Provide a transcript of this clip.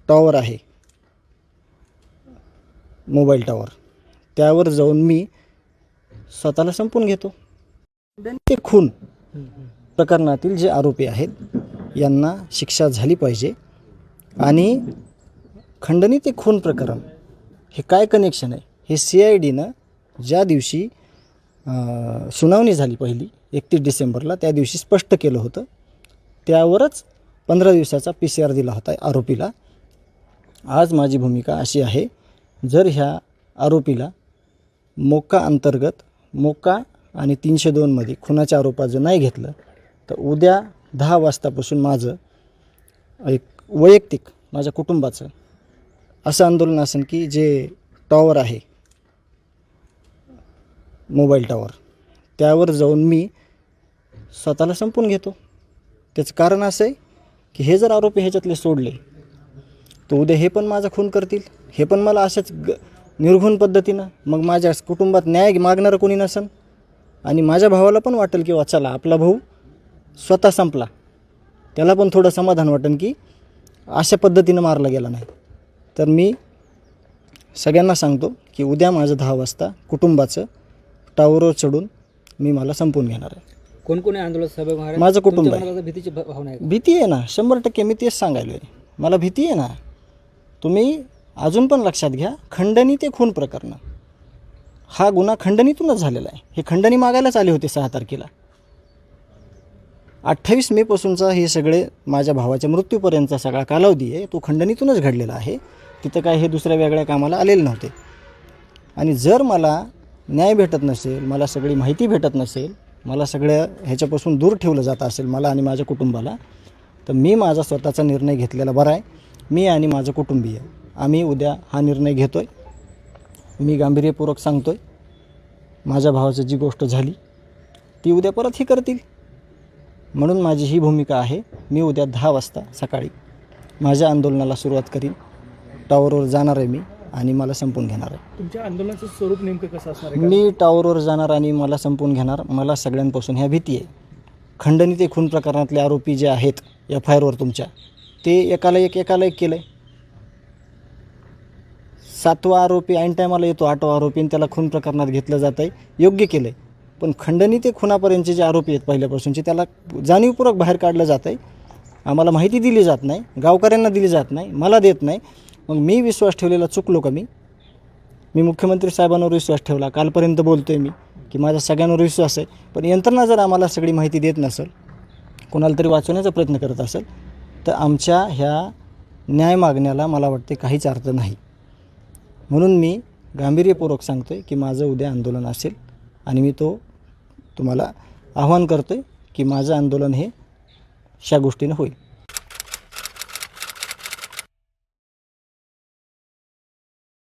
Tower आहे, mobile tower, त्यावर जाऊन मी स्वतःला संपून घेतो. ते खून प्रकरणातील जे आरोपी आहेत यांना शिक्षा झाली पाहिजे. आणि खंडणी ते खून प्रकरण हे काय कनेक्शन आहे हे CIDनं ज्या दिवशी सुनावणी झाली पहिली 31 डिसेंबरला त्या दिवशी स्पष्ट केलं होतं. त्यावरच 15 दिवसाचा PCR दिला होता आरोपीला. आज माझी भूमिका अशी आहे, जर ह्या आरोपीला मोक्का अंतर्गत मोक्का आणि 302 मध्ये खुनाच्या आरोपाचं नाही घेतलं तर उद्या 10 वाजतापासून माझं एक वैयक्तिक माझ्या कुटुंबाचं असं आंदोलन असेल की जे टॉवर आहे, मोबाईल टॉवर, त्यावर जाऊन मी स्वतःला संपून घेतो. त्याचं कारण असं आहे की हे जर आरोपी ह्याच्यातले सोडले तर उद्या हे पण माझा खून करतील, हे पण मला अशाच निर्घुण पद्धतीनं, मग माझ्या कुटुंबात न्याय मागणारं कोणी नसेल. आणि माझ्या भावाला पण वाटेल की चला आपला भाऊ स्वतः संपला, त्याला पण थोडं समाधान वाटेल की अशा पद्धतीनं मारला गेला नाही. तर मी सगळ्यांना सांगतो की उद्या माझं 10 वाजता कुटुंबाचं टावरवर चढून मी मला संपवून घेणार आहे. कोण कोणी आंदोलन सहभागी होणार आहे? माझं कुटुंब आहे. तुमच्या भीतीची भावना आहे का? भीती आहे ना, 100% मी तेच सांगायलो आहे. मला भीती आहे ना. तुम्ही अजून पण लक्षात घ्या, खंडणी ते खून प्रकरण हा गुन्हा खंडणीतूनच झालेला आहे. हे खंडणी मागायलाच आले होते 6 तारखेला. 28 मे पासूनचा हे सगळे माझ्या भावाच्या मृत्यूपर्यंतचा सगळा कालावधी आहे तो खंडणीतूनच घडलेला आहे. तिथं काय हे दुसऱ्या वेगळ्या कामाला आलेले नव्हते. आणि जर मला न्याय भेटत नसेल, मला सगळी माहिती भेटत नसेल, मला सगळ्या ह्याच्यापासून दूर ठेवलं जात असेल मला आणि माझ्या कुटुंबाला, तर मी माझा स्वतःचा निर्णय घेतलेला बरा आहे. मी आणि माझं कुटुंबीय आम्ही उद्या हा निर्णय घेतो आहे. मी गांभीर्यपूर्वक सांगतो आहे, माझ्या भावाचं जी गोष्ट झाली ती उद्या परत हे करतील. म्हणून माझी ही भूमिका आहे. मी उद्या 10 वाजता सकाळी माझ्या आंदोलनाला सुरुवात करीन. टॉवरवर जाणार आहे मी आणि मला संपून घेणार आहे. तुमच्या आंदोलनाचं स्वरूप नेमकं कसं असणार आहे? मी टॉवरवर जाणार आणि मला संपून घेणार. मला सगळ्यांपासून ह्या भीती आहे. खंडणी ते खून प्रकरणातले आरोपी जे आहेत FIRवर तुमच्या, ते एकाला एक केलं आहे. 7वा आरोपी ऐन टायमाला येतो, 8वा आरोपी, आणि त्याला खून प्रकरणात घेतलं जात आहे. योग्य केलं आहे. पण खंडणी ते खुनापर्यंतचे जे आरोपी आहेत पहिल्यापासूनचे त्याला जाणीवपूर्वक बाहेर काढलं जात आहे. आम्हाला माहिती दिली जात नाही, गावकऱ्यांना दिली जात नाही, मला देत नाही. मग मी विश्वास ठेवलेला चुकलो का? मी मुख्यमंत्री साहेबांवर विश्वास ठेवला. कालपर्यंत बोलतो आहे मी की माझा सगळ्यांवर विश्वास आहे. पण यंत्रणा जर आम्हाला सगळी माहिती देत नसेल, कोणाला तरी वाचवण्याचा प्रयत्न करत असेल, तर आमच्या ह्या न्याय मागण्याला मला वाटते काहीच अर्थ नाही. म्हणून मी गांभीर्यपूर्वक सांगतो आहे की माझं उद्या आंदोलन असेल आणि मी तुम्हाला आव्हान करतो आहे की माझं आंदोलन हे अशा गोष्टीनं होईल.